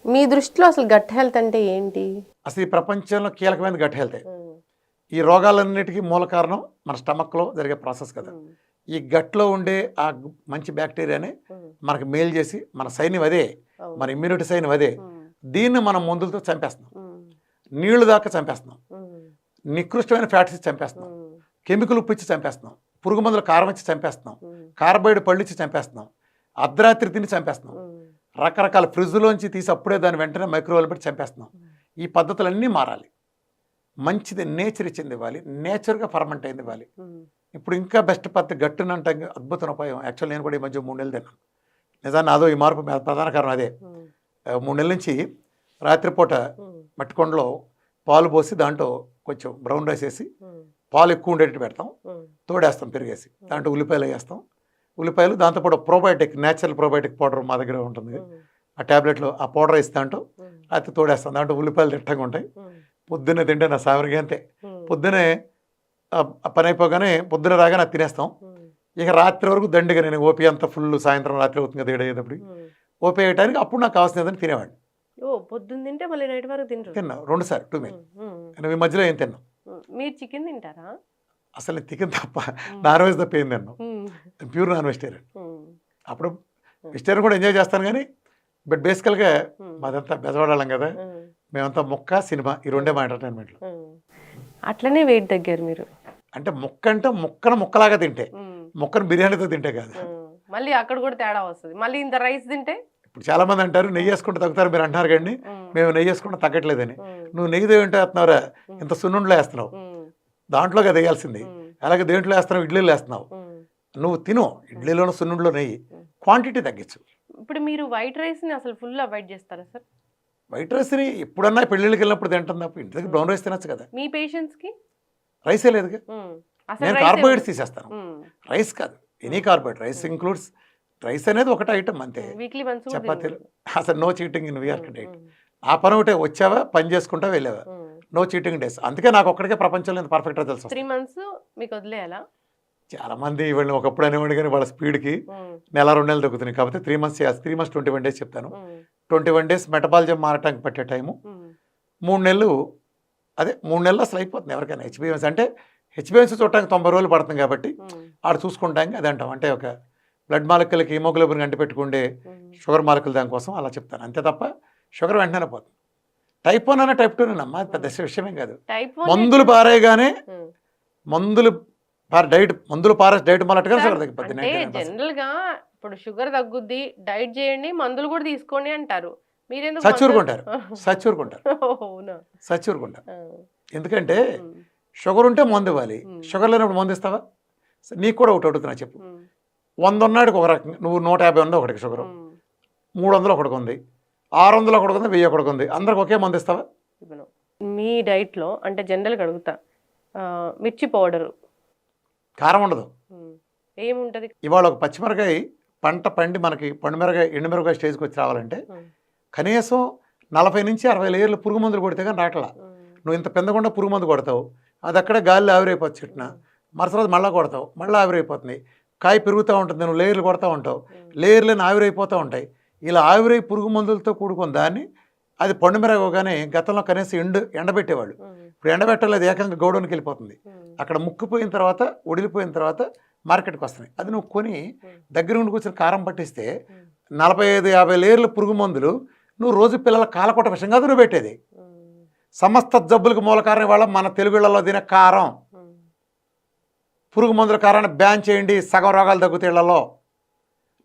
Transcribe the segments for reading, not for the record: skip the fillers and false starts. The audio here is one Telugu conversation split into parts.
మీ దృష్టిలో అసలు గట్ హెల్త్ అంటే ఏంటి? అసలు ఈ ప్రపంచంలో కీలకమైన గట్ హెల్తే. ఈ రోగాలన్నిటికీ మూల కారణం మన స్టమక్లో జరిగే ప్రాసెస్ కదా. ఈ గట్లో ఉండే ఆ మంచి బ్యాక్టీరియాని మనకు మేలు చేసి మన సైన్యం అదే, మన ఇమ్యూనిటీ సైన్యం అదే. దీన్ని మనం మందులతో చంపేస్తున్నాం, నీళ్లు దాకా చంపేస్తున్నాం, నికృష్టమైన ఫ్యాట్స్ చంపేస్తున్నాం, కెమికల్ ఉప్పు ఇచ్చి చంపేస్తున్నాం, పురుగు మందుల కారం ఇచ్చి చంపేస్తున్నాం, కార్బైడ్ పళ్ళు ఇచ్చి చంపేస్తున్నాం, అర్ధరాత్రి తిని చంపేస్తున్నాం, రకరకాల ఫ్రిడ్జ్లోంచి తీసి అప్పుడే దాన్ని వెంటనే మైక్రోవేవ్ పెట్టి చంపేస్తున్నాం. ఈ పద్ధతులన్నీ మారాలి. మంచిది నేచర్ ఇచ్చింది ఇవ్వాలి, నేచర్గా ఫర్మెంట్ అయింది ఇవ్వాలి. ఇప్పుడు ఇంకా బెస్ట్ పద్ధతి గట్టునంటే అద్భుతమైన ఉపాయం. యాక్చువల్ నేను కూడా ఈ మధ్య 3 నెలలు తిన్నాను. నిజాన్ని అదో ఈ మార్పు ప్రధాన కారణం అదే. 3 నెలల నుంచి రాత్రిపూట మట్టికొండలో పాలు పోసి దాంట్లో కొంచెం బ్రౌన్ రైస్ వేసి పాలు ఎక్కువ ఉండేటట్టు పెడతాం, తోడేస్తాం పెరిగేసి, దాంట్లో ఉల్లిపాయలు వేస్తాం. ఉల్లిపాయలు దాంతోపాటు ప్రోబయోటిక్, న్యాచురల్ ప్రోబయోటిక్ పౌడర్ మా దగ్గర ఉంటుంది. ఆ ట్యాబ్లెట్లో ఆ పౌడర్ వేసి దాంట్లో అది తోడేస్తాం. దాంట్లో ఉల్లిపాయలు తిట్టంగా ఉంటాయి. పొద్దున్నే తింటే నా సావరిగా అంతే. పొద్దునే పని అయిపోగానే పొద్దున రాగానే అది తినేస్తాం. ఇక రాత్రి వరకు దండిగా నేను ఓపీ అంతా ఫుల్, సాయంత్రం రాత్రి అవుతుంది కదా ఏడయ్యేటప్పుడు ఓపీ వేయడానికి అప్పుడు నాకు కావాల్సినదని తినేవాడిని. పొద్దున్న తింటే మళ్ళీ నైట్ వరకు తిన్నా 2 సార్లు 2 మీల్. ఈ మధ్యలో ఏం తిన్నాం. మీరు చికెన్ తింటారా? అసలు చికెన్ తప్ప, నాన్ వెజ్ తప్ప ఏం తిన్నాం. Pure non vegetarian. అప్పుడు వెజిటేరియన్ కూడా ఎంజాయ్ చేస్తాను కానీ బట్ బేసికల్గా మాదంతా బెజవాడాలం కదా, మేమంతా ముక్క సినిమా ఈ రెండే మా ఎంటర్టైన్మెంట్లు. అట్లనే వెయిట్ తగ్గారు మీరు? అంటే ముక్క అంటే ముక్కను ముక్కలాగా తింటే, ముక్కను బిర్యానీతో తింటే కాదు. మళ్ళీ అక్కడ కూడా తేడా వస్తుంది. మళ్ళీ ఇంత రైస్ తింటే ఇప్పుడు చాలా మంది అంటారు నెయ్యి వేసుకుంటే తగ్గుతారు మీరు అంటున్నారు కానీ మేము నెయ్యి వేసుకుంటే తగ్గట్లేదని. నువ్వు నెయ్యి దేంట్లో వేస్తున్నావురా, ఇంత సున్నుండలో వేస్తున్నావు, దాంట్లో కదా వేయాల్సింది. అలాగే దేంట్లో వేస్తున్నావు, ఇడ్లీలో వేస్తున్నావు. నువ్వు తిను, ఇడ్లీలోనూ సున్నుండలో నెయ్యి, క్వాంటిటీ తగ్గించు. ఇప్పుడు మీరు వైట్ రైస్ని అసలు ఫుల్ అవాయిడ్ చేస్తారా సార్? వైట్ రైస్ని ఎప్పుడన్నా పెళ్ళిళ్ళకి వెళ్ళినప్పుడు తింటాం తప్ప ఇంటి దగ్గర బ్రౌన్ రైస్ తినచ్చు కదా. మీ పేషెంట్స్కి రైసే లేదుగా. నేను కార్బోహైడ్రేట్స్ తీసేస్తాను, రైస్ కాదు, any carbohydrate. Rice includes, rice అనేది ఒకటే ఐటమ్ అంతే. చపాతీలు అసలు no cheating in we're diet. ఆ పని ఒకటే, వచ్చావా పని చేసుకుంటా వెళ్ళావా, నో చీటింగ్ డేస్. అందుకే నాకు ఒక్కడికే ప్రపంచంలో ఇంత పర్ఫెక్ట్గా తెలుసు. 3 months మీకు వదిలేయాలా? చాలా మంది వీళ్ళని ఒకప్పుడు అనేవాడు కానీ వాళ్ళ స్పీడ్కి నెల 2 నెలలు తగ్గుతున్నాయి. కాబట్టి 3 months చేయాలి. 3 months 21 days చెప్తాను. 21 days మెటబాలిజం మారటానికి పట్టే టైము. 3 నెలలు, అదే 3 నెలలు అసలు అయిపోతుంది ఎవరికైనా. హెచ్బిఎంఎస్ అంటే హెచ్బిఎంఎస్ చూడటానికి 90 రోజులు పడుతుంది కాబట్టి ఆడ చూసుకుంటానికి అది అంటాం. అంటే ఒక బ్లడ్ మాలిక్యులకి హిమోగ్లోబిన్ గంట పెట్టుకుంటే షుగర్ మాలిక్యుల్ దానికోసం అలా చెప్తాను అంతే తప్ప షుగర్ వెంటనే పోతుంది. టైప్ 1 అన్న టైప్ 2 అమ్మా, పెద్ద విషయమేం కాదు. మందులు పారేయగానే మందులు డైట్, మందులు పారేసి డైట్ మొదలట్టుగా షుగర్ తగ్గిపోతుంది. జనరల్ గా ఇప్పుడు షుగర్ తగ్గుద్ది, డైట్ చేయండి, మందులు కూడా తీసుకోండి అంటారు. మీరెందుకు సచ్చూరుకుంటారు? ఎందుకంటే షుగర్ ఉంటే మందు ఇవ్వాలి, షుగర్ లేనప్పుడు మందు ఇస్తావా? నీకు కూడా ఒకటి అడుగుతున్నా చెప్పు. 100 ఉన్నాడికి ఒక రకంగా, నువ్వు 150 ఉంది ఒకటికి షుగర్, 300 ఒకటికి ఉంది, 600 ఒకటికి ఉంది, 1000 ఒకటికి ఉంది, అందరికి ఒకే మందు ఇస్తావా? మీ డైట్లో అంటే జనరల్గా అడుగుతా, మిర్చి పౌడర్, కారం ఉండదు, ఏముంటది? ఇవాళ ఒక పచ్చిమిరకాయ పంట పండి మనకి పండుమిరకాయ ఎండుమిరకాయ స్టేజ్కి వచ్చి రావాలంటే కనీసం 40 నుంచి 60 లేయర్లు పురుగు మందులు కొడితే కానీ రావట్లా. నువ్వు ఇంత పెందకుండా పురుగు మందు కొడతావు, అది అక్కడే గాలిలో ఆవిరైపోతుంది చెట్టున, మరుసటి మళ్ళీ కొడతావు, మళ్ళీ ఆవిరైపోతుంది, కాయ పెరుగుతూ ఉంటుంది, నువ్వు లేయర్లు కొడతా ఉంటావు, లేయర్లను ఆవిరైపోతూ ఉంటాయి. ఇలా ఆవిరై పురుగు మందులతో కూడుకున్న దాన్ని అది పండుమిరగానే గతంలో కనీసం ఎండబెట్టేవాళ్ళు. ఇప్పుడు ఎండబెట్టలేదు, ఏకంగా గౌడౌన్కి వెళ్ళిపోతుంది. అక్కడ ముక్కిపోయిన తర్వాత, ఒడిలిపోయిన తర్వాత మార్కెట్కి వస్తున్నాయి. అది నువ్వు కొని దగ్గర ఉండి కూర్చొని కారం పట్టిస్తే 45-50 లేయర్ల పురుగు మందులు నువ్వు రోజు పిల్లల కాలకొట్ట విషయం కాదు నువ్వు పెట్టేది. సమస్త జబ్బులకు మూల కారణం వాళ్ళ మన తెలుగులలో తినే కారం. పురుగు మందుల కారాన్ని బ్యాన్ చేయండి, సగం రోగాలు తగ్గుతాయి ఇళ్లలో.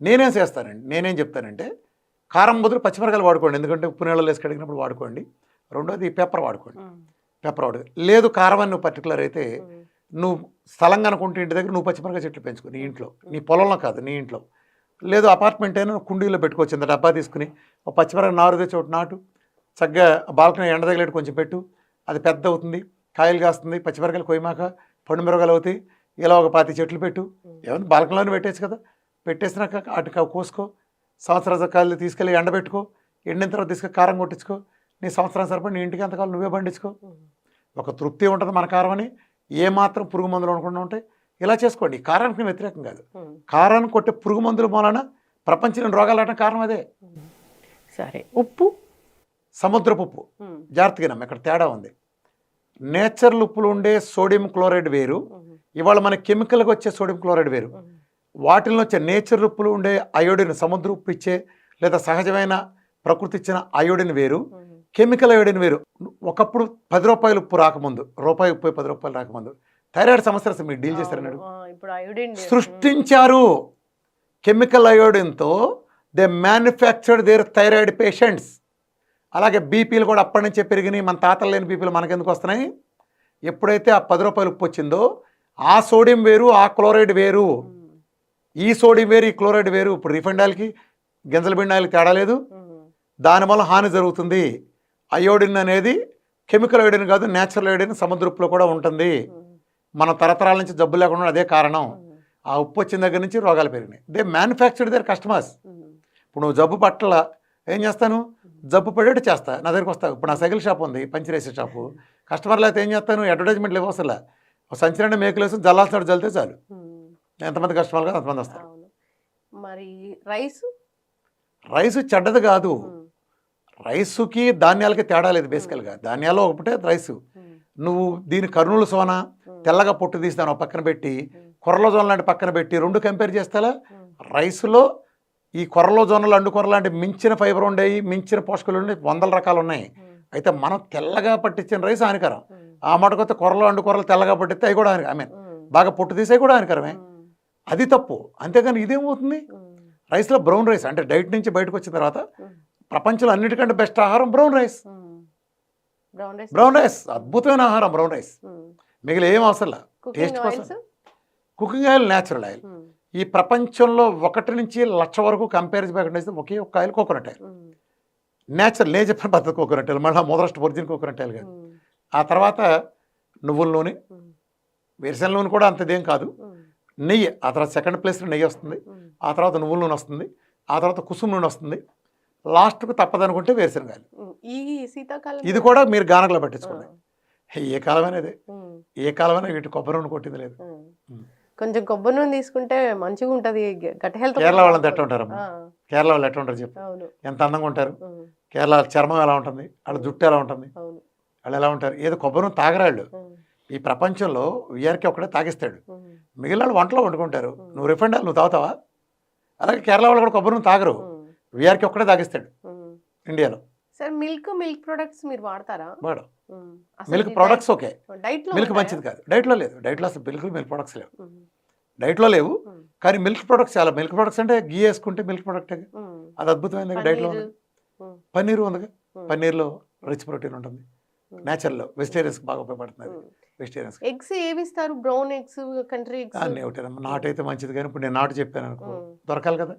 నేనేం చెప్తానంటే కారం బదులు పచ్చిమిరకాయలు వాడుకోండి, ఎందుకంటే ఉప్పు నీళ్ళలో వేసి కడిగినప్పుడు వాడుకోండి. రెండోది పెప్పర్ వాడుకోండి, లేదు కారం అని నువ్వు పర్టికులర్ అయితే నువ్వు స్థలం కనుకుంటే ఇంటి దగ్గర నువ్వు పచ్చిమిరకాయ చెట్లు పెంచుకో, నీ ఇంట్లో, నీ పొలంలో కాదు, నీ ఇంట్లో. లేదు అపార్ట్మెంట్ అయినా కుండీలో పెట్టుకోవచ్చు, ఇంత డబ్బా తీసుకుని ఒక పచ్చిమిరకాయ నారు తెచ్చి ఒకటి నాటు, చక్కగా బాల్కనీ ఎండ తగిలేట్టు కొంచెం పెట్టు, అది పెద్ద అవుతుంది, కాయలు కాస్తుంది, పచ్చిమిరకాయలు కొయ్యమాక పండు మిరకాయలు అవుతాయి. ఇలా ఒక 10 చెట్లు పెట్టు, ఏమన్నా బాల్కనీలోనే పెట్టేచ్చు కదా. పెట్టేసినాక అటు కోసుకో, సంవత్సరాల కాయలు తీసుకెళ్ళి ఎండబెట్టుకో, ఎండిన తర్వాత తీసుకెళ్ళి కారం కొట్టించుకో, నీ సంవత్సరం సరిపడి నీ ఇంటికి ఎంతకాలం నువ్వే పండించుకో. ఒక తృప్తి ఉంటుంది మన కారం అని. ఏమాత్రం పురుగు మందులు అనుకుండా ఉంటాయి, ఇలా చేసుకోండి. కారానికి నేను వ్యతిరేకం కాదు. కారాన్ని కొట్టే పురుగు మందుల మూలన ప్రపంచంలో రోగాలు రావడం కారణం అదే. సరే, ఉప్పు, సముద్రపు ఉప్పు జాగ్రత్తగా ఇక్కడ తేడా ఉంది. నేచురల్ ఉప్పులు ఉండే సోడియం క్లోరైడ్ వేరు, ఇవాళ మన కెమికల్గా వచ్చే సోడియం క్లోరైడ్ వేరు. వాటిల్లో వచ్చే నేచురల్ ఉప్పులు ఉండే అయోడిన్, సముద్ర ఉప్పు ఇచ్చే లేదా సహజమైన ప్రకృతి ఇచ్చిన అయోడిన్ వేరు, కెమికల్ అయోడిన్ వేరు. ఒకప్పుడు 10 రూపాయల ఉప్పు రాకముందు, రూపాయి ఉప్పు 10 రూపాయలు రాకముందు థైరాయిడ్ సమస్య అసలు మీరు డీల్ చేశారన్నాడు. సృష్టించారు కెమికల్ అయోడిన్తో. They manufactured their thyroid patients. అలాగే బీపీలు కూడా అప్పటి నుంచే పెరిగినాయి. మన తాతలు లేని బీపీలు మనకెందుకు వస్తున్నాయి? ఎప్పుడైతే ఆ 10 రూపాయలు ఉప్పు వచ్చిందో ఆ సోడియం వేరు, ఆ క్లోరైడ్ వేరు. ఈ సోడియం వేరు, ఈ క్లోరైడ్ వేరు. ఇప్పుడు రిఫైండ్ ఆయిల్కి గింజల పిండి ఆయిల్కి తేడా లేదు. దానివల్ల హాని జరుగుతుంది. అయోడిన్ అనేది కెమికల్ అయోడిన్ కాదు, న్యాచురల్ అయోడిన్ సముద్ర ఉప్పులో కూడా ఉంటుంది. మన తరతరాల నుంచి జబ్బు లేకుండా అదే కారణం. ఆ ఉప్పు వచ్చిన దగ్గర నుంచి రోగాలు పెరిగినాయి. They manufactured their customers. ఇప్పుడు నువ్వు జబ్బు పట్ల ఏం చేస్తాను? జబ్బు పడేట్టు చేస్తా, నా దగ్గరికి వస్తావు. ఇప్పుడు నా సైకిల్ షాప్ ఉంది, పంచరేసే షాపు. కస్టమర్లు అయితే ఏం చేస్తాను? అడ్వర్టైజ్మెంట్లు ఇవ్వసలే, సంచలన మేకలు వేసి జల్లాల్సిన జల్లితే చాలు. ఎంతమంది కస్టమర్లు కాదు అంతమంది వస్తారు. మరి రైసు చెడ్డది కాదు. రైసుకి ధాన్యాలకి తేడా లేదు. బేసికల్గా ధాన్యాలు ఒకటే రైసు. నువ్వు దీని కర్నూలు సోనా తెల్లగా పొట్టు తీస్తాను పక్కన పెట్టి, కొర్రల జొన్న లాంటి పక్కన పెట్టి రెండు కంపేర్ చేస్తాలా? రైసులో ఈ కొర్రలో జొన్నలు, అండు కొర్ర లాంటి మించిన ఫైబర్ ఉండేవి, మించిన పోషకాలు ఉండే 100 రకాలు ఉన్నాయి. అయితే మనం తెల్లగా పట్టించిన రైస్ హానికరం. ఆ మటుకొస్తే కొర్రలు, అండు కొర్రలు తెల్లగా పట్టిస్తే అవి కూడా హానికరం. బాగా పొట్టు తీసే కూడా హానికరమే. అది తప్పు. అంతేగాని ఇదేమవుతుంది? రైస్లో బ్రౌన్ రైస్ అంటే డైట్ నుంచి బయటకు వచ్చిన తర్వాత ప్రపంచంలో అన్నిటికంటే బెస్ట్ ఆహారం బ్రౌన్ రైస్. బ్రౌన్ రైస్ అద్భుతమైన ఆహారం బ్రౌన్ రైస్. మిగిలిన ఏం అవసరం లేదు. టేస్ట్ కోసం కుకింగ్ ఆయిల్, న్యాచురల్ ఆయిల్. ఈ ప్రపంచంలో 1 నుంచి 1,00,000 వరకు కంపారిజన్ చేస్తే ఒకే ఒక్క ఆయిల్ కోకోనట్ ఆయిల్. న్యాచురల్, నేను చెప్పిన పద్ధతి కోకోనట్ ఆయిల్. మళ్ళీ మొదటి ఒరిజినల్ కోకోనట్ ఆయిల్ కాదు. ఆ తర్వాత నువ్వుల నూనె, వేరుశెనగ నూనె కూడా అంతదేం కాదు. నెయ్యి, ఆ తర్వాత సెకండ్ ప్లేస్లో నెయ్యి వస్తుంది. ఆ తర్వాత నువ్వుల నూనె వస్తుంది. ఆ తర్వాత కుసుమ నూనె వస్తుంది. లాస్ట్కు తప్పదనుకుంటే వేరుశెనగాయలు. ఇది కూడా మీరు గానకలో పట్టించుకోండి. ఏ కాలమైనా అదే, ఏ కాలమైనా వీటి కొబ్బరి నూనె కొట్టింది లేదు. కొంచెం కొబ్బరి నూనె తీసుకుంటే మంచిగా ఉంటుంది. కేరళ వాళ్ళంతా ఎట్లా ఉంటారమ్మా? కేరళ వాళ్ళు ఎట్లా ఉంటారు చెప్పు? ఎంత అందంగా ఉంటారు. కేరళ చర్మం ఎలా ఉంటుంది, వాళ్ళ జుట్టు ఎలా ఉంటుంది, వాళ్ళు ఎలా ఉంటారు. ఏదో కొబ్బరి నూనె తాగరాళ్ళు. ఈ ప్రపంచంలో వీఆర్కి ఒకటే తాగిస్తాడు, మిగిలిన వాళ్ళు వంటలో వండుకుంటారు. నువ్వు రిఫైండ్ ఆయిల్ నువ్వు తాగుతావా? అలాగే కేరళ వాళ్ళు కూడా కొబ్బరి నూనె తాగరు. వీఆర్కి ఒక్కడే తాగిస్తాడు ఇండియాలో. సార్ మిల్క్ ప్రొడక్ట్స్ మీరు వాడతారా? వాడు మిల్క్ ప్రొడక్ట్స్ ఓకే, మిల్క్ మంచిది కాదు. డైట్లో లేదు. డైట్లో అసలు మిల్క్ ప్రొడక్ట్స్ లేవు. డైట్లో లేవు. కానీ మిల్క్ ప్రొడక్ట్స్ చాలా. మిల్క్ ప్రొడక్ట్స్ అంటే గీ వేసుకుంటే మిల్క్ ప్రొడక్ట్ అది అద్భుతమైనది. డైట్లో ఉంది. పన్నీరు ఉందిగా, పన్నీర్లో రిచ్ ప్రోటీన్ ఉంటుంది. న్యాచురల్లో వెజిటేరియన్స్కి బాగా ఉపయోగపడుతుంది. వెజిటేరియన్స్ ఎగ్స్ ఏవి ఇస్తారు? బ్రౌన్ ఎగ్స్, కంట్రీ ఎగ్స్ అన్నీ ఒకటేనమ్మా. నాటు అయితే మంచిది. కానీ ఇప్పుడు నేను నాటు చెప్పాను అనుకో, దొరకాలి కదా.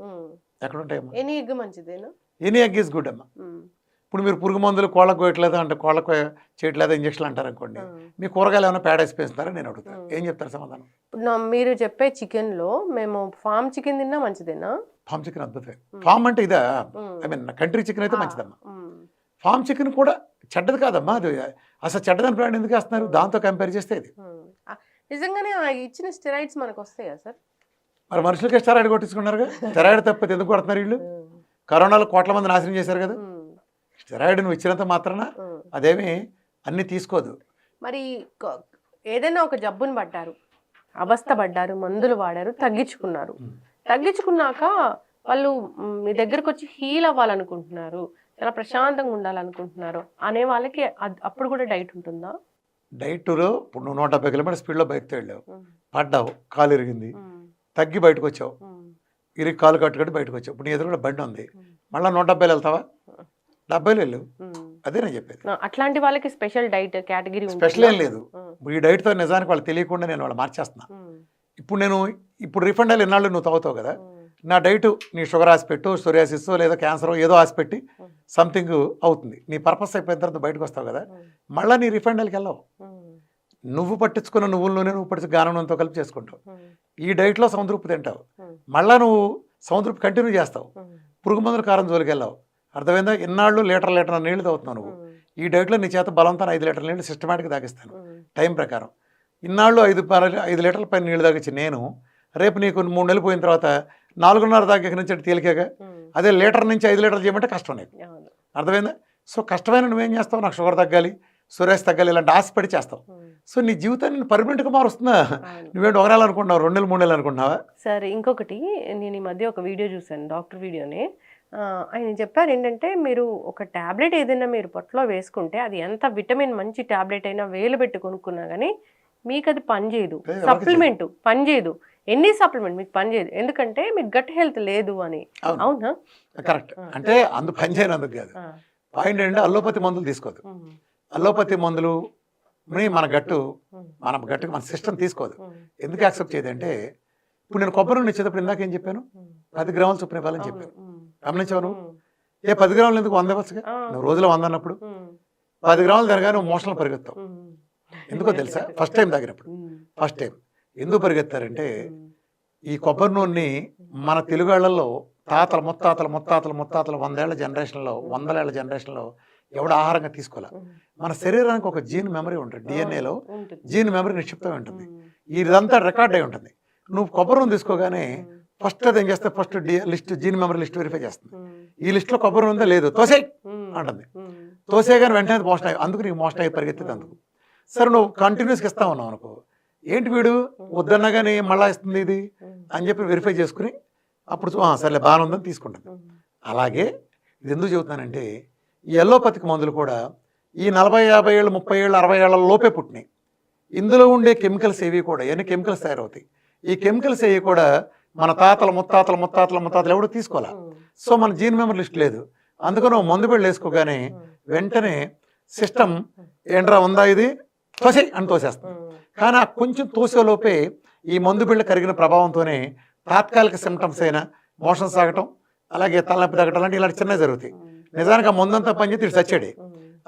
ఎక్కడ ఉంటాయమ్మా? ఎనీ ఎగ్ మంచిదేనా? ఎనీ ఎగ్ ఈజ్ గుడ్ అమ్మా. ఇప్పుడు మీరు పురుగు మందులు కోళ్ళకు కోయట్లేదు అంటే, కోళ్ళకు చేయట్లేదు ఇంజక్షన్లు అంటారు అనుకోండి, మీ కూరగాయలు ఏమైనా పేడ వేసిపోయిస్తారా నేను అడుగుతాను. ఏం చెప్తారు సమాధానం? మీరు చెప్పే చికెన్లో మేము ఫామ్ చికెన్ తిన్నా మంచిదేనా? ఫామ్ చికెన్ అద్భుతమే. ఫామ్ అంటే ఇదా? ఐ మీన్ కంట్రీ చికెన్ అయితే మంచిదమ్మా. ఫామ్ చికెన్ కూడా చెడ్డది కాదమ్మా. అది అసలు చెడ్డదని బ్రాండ్ ఎందుకు వేస్తున్నారు? దాంతో కంపేర్ చేస్తే ఇది నిజంగానే ఇచ్చిన స్టెరాయిడ్స్ మనకు వస్తాయా సార్? మరి మనుషులకి స్టెరాయిడ్ కొట్టించుకున్నారుగా. స్టెరాయిడ్ తప్పితే ఎందుకు కొడుతున్నారు వీళ్ళు? కరోనాలో కోట్ల మంది నాశనం చేశారు కదా. స్టెరాయిడ్ నువ్వు ఇచ్చినంత మాత్రాన అదేమి అన్ని తీసుకోదు. మరి ఏదైనా ఒక జబ్బుని పడ్డారు, అవస్థ పడ్డారు, మందులు వాడారు, తగ్గించుకున్నాక వాళ్ళు మీ దగ్గరకు వచ్చి హీల్ అవ్వాలనుకుంటున్నారు, చాలా ప్రశాంతంగా ఉండాలనుకుంటున్నారు అనే వాళ్ళకి అప్పుడు కూడా డైట్ ఉంటుందా? డైట్లో ఇప్పుడు నువ్వు 170 కిలోమీటర్ స్పీడ్లో బైక్తో వెళ్ళావు, పడ్డావు, కాలు ఇరిగింది, తగ్గి బయటకు వచ్చావు, ఇరిగి కాలు కట్టుకట్టి బయటకు వచ్చావు. ఇప్పుడు నీ ఎదురు కూడా బండి ఉంది, మళ్ళీ 170 వెళ్తావా? 70 వెళ్ళు. అదే నేను చెప్పేది. అట్లాంటి వాళ్ళకి స్పెషల్ డైట్ కేటగిరీ స్పెషల్ ఏం లేదు. ఈ డైట్తో నిజానికి వాళ్ళు తెలియకుండా నేను వాళ్ళు మార్చేస్తున్నా. ఇప్పుడు రిఫండ్ అయ్యి ఎన్నాళ్ళు నువ్వు తాగుతావు కదా, నా డైట్ నీ షుగర్ హాస్పెట్టు, సోరియాసిస్ లేదా క్యాన్సర్ ఏదో హాస్పెట్టి సంథింగ్ అవుతుంది. నీ పర్పస్ అయిపోయిన తర్వాత బయటకు వస్తావు కదా, మళ్ళీ నీ రిఫండ్ అయ్యికి వెళ్ళవు. నువ్వు పట్టించుకున్న నువ్వుల్లోనే నువ్వు పట్టించు గానం నూనెతో కలిపి చేసుకుంటావు. ఈ డైట్లో సముద్రపు తింటావు, మళ్ళీ నువ్వు సముద్రపు కంటిన్యూ చేస్తావు. పురుగు మందుల కారం జోలికి వెళ్ళావు. అర్థమైందా? ఇన్నాళ్ళు లీటర్ నీళ్లు తాగుతున్నావు నువ్వు. ఈ డైట్లో నీ చేత బలవంతాన్ని 5 లీటర్ల నీళ్ళు సిస్టమేటిక్గా తాగిస్తాను టైం ప్రకారం. ఇన్నాళ్ళు 5 లీటర్ల పైన నీళ్ళు తాగించి నేను రేపు నీకు 3 నెలలు పోయిన తర్వాత 4.5 తాగే నుంచి అంటే తేలికగా. అదే లీటర్ నుంచి 5 లీటర్లు చేయమంటే కష్టం నీకు. అర్థమైందా? సో కష్టమైన నువ్వేం చేస్తావు, నాకు షుగర్ తగ్గాలి, సురేష్ తగ్గాలి, ఇలాంటి ఆశపడి చేస్తావు. సో నీ జీవితాన్ని పర్మనెంట్గా మారుస్తుందా? నువ్వేంటి 1 నెల అనుకుంటున్నావు, 2 నెలలు 3 నెలలు అనుకుంటున్నావా? సరే, ఇంకొకటి, నేను ఈ మధ్య ఒక వీడియో చూశాను, డాక్టర్ వీడియోని. ఆయన చెప్పారు ఏంటంటే, మీరు ఒక ట్యాబ్లెట్ ఏదైనా మీరు పొట్టలో వేసుకుంటే అది ఎంత విటమిన్ మంచి ట్యాబ్లెట్ అయినా వేలు పెట్టి కొనుక్కున్నా కానీ మీకు అది పనిచేయదు. సప్లిమెంట్ పనిచేయదు, ఎన్ని సప్లిమెంట్ మీకు పనిచేయదు, ఎందుకంటే మీకు గట్ హెల్త్ లేదు అని. అవునా? కరెక్ట్. అంటే అందు పని చేయనందుకు కాదు. పాయింట్ ఏంటంటే అల్లోపతి మందులు తీసుకోదు. అల్లోపతి మందులు మన గట్టుకు మన సిస్టమ్ తీసుకోదు. ఎందుకు యాక్సెప్ట్ చేయదు అంటే, ఇప్పుడు నేను కొబ్బరి నూనె ఇచ్చేటప్పుడు ఇందాక ఏం చెప్పాను, 10 గ్రాములు చొప్పున ఇవ్వాలని చెప్పాను. గమనించావు నువ్వు? 10 గ్రాములు ఎందుకు 100 ఇవ్వచ్చుగా? నువ్వు రోజులో 100 అన్నప్పుడు 10 గ్రాములు తినగా నువ్వు మోషన్లు పరిగెత్తావు. ఎందుకో తెలుసా? ఫస్ట్ టైం తాగినప్పుడు. ఫస్ట్ టైం ఎందుకు పరిగెత్తారంటే, ఈ కొబ్బరి నూనెని మన తెలుగాళ్లలో తాతల ముత్తాతల 100 ఏళ్ల జనరేషన్లో 100 ఏళ్ల జనరేషన్లో ఎవడు ఆహారంగా తీసుకోలే. మన శరీరానికి ఒక జీన్ మెమరీ ఉంటుంది, డిఎన్ఏలో జీన్ మెమరీ నిక్షిప్తమై ఉంటుంది. ఇదంతా రికార్డ్ అయి ఉంటుంది. నువ్వు కొబ్బరి నూనె తీసుకోగానే ఫస్ట్ అది ఏం చేస్తే, ఫస్ట్ లిస్ట్ జీన్ మెమరీ లిస్ట్ వెరిఫై చేస్తుంది. ఈ లిస్ట్లో కొబ్బరి ఉందా లేదు, తోసేయ్ అంటుంది. తోసేయగానే వెంటనే మోషన్ అయ్యి, అందుకు నీకు మోషన్ అయ్యి పరిగెత్తేది అందుకు. సరే నువ్వు కంటిన్యూస్గా ఇస్తా ఉన్నావు అనుకో, ఏంటి వీడు వద్దన్నా కానీ మళ్ళా ఇస్తుంది ఇది అని చెప్పి వెరిఫై చేసుకుని అప్పుడు సర్లే బాగానే ఉందని తీసుకుంటుంది. అలాగే ఇది ఎందుకు చెబుతానంటే, ఈ ఎల్లోపతికి మందులు కూడా ఈ 40, 50 ఏళ్ళు, 30 ఏళ్ళు, 60 ఏళ్ల లోపే పుట్టినాయి. ఇందులో ఉండే కెమికల్స్ ఏవి కూడా ఎన్ని కెమికల్స్ తయారవుతాయి. ఈ కెమికల్స్ ఏవి కూడా మన తాతల ముత్తాతలు ఎవడో తీసుకోవాలా. సో మన జీన్ మెమరీ లిస్ట్ లేదు. అందుకని మందు బిళ్ళ వేసుకోగానే వెంటనే సిస్టమ్ ఏంట్రా ఉందా ఇది తోసే అని తోసేస్తుంది. కానీ ఆ కొంచెం తోసేలోపే ఈ మందు బిళ్ళ కరిగిన ప్రభావంతోనే తాత్కాలిక సిమ్టమ్స్ అయినా మోషన్ సాగటం, అలాగే తలనొప్పి తగ్గటం లాంటి ఇలాంటి చిన్నవి జరుగుతాయి. నిజానికి ఆ మందంతా పనిచేసి ఇటు చచ్చాడే.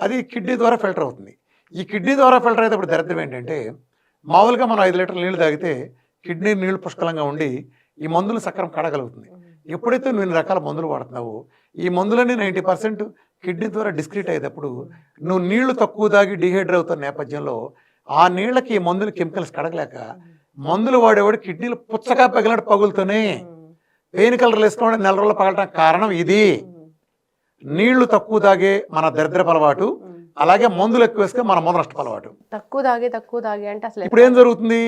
అది కిడ్నీ ద్వారా ఫిల్టర్ అవుతుంది. ఈ కిడ్నీ ద్వారా ఫిల్టర్ అయితే ఇప్పుడు దరిద్రం ఏంటంటే, మామూలుగా మనం 5 లీటర్ల నీళ్లు తాగితే కిడ్నీ నీళ్లు పుష్కలంగా ఉండి ఈ మందులు సక్రమం కడగలుగుతుంది. ఎప్పుడైతే నువ్వు ఇన్ని రకాల మందులు వాడుతున్నావో ఈ మందులన్నీ 90% కిడ్నీ ద్వారా డిస్క్రీట్ అయ్యేటప్పుడు నువ్వు నీళ్లు తక్కువ తాగి డిహైడ్రేట్ అవుతున్న నేపథ్యంలో ఆ నీళ్ళకి ఈ మందులు కెమికల్స్ కడగలేక మందులు వాడేవాడు కిడ్నీలు పుచ్చగా పగిలినట్టు పగులుతూనే పెయిన్ కలర్లు వేసుకోవడం 4 రోజులు పగలటానికి కారణం ఇది. నీళ్లు తక్కువ తాగే మన దరిద్రపు అలవాటు, అలాగే మందులు ఎక్కువ వేసుకొని మన మొదనష్టపు అలవాటు. తక్కువ తాగే అంటే అసలు ఇప్పుడు ఏం జరుగుతుంది,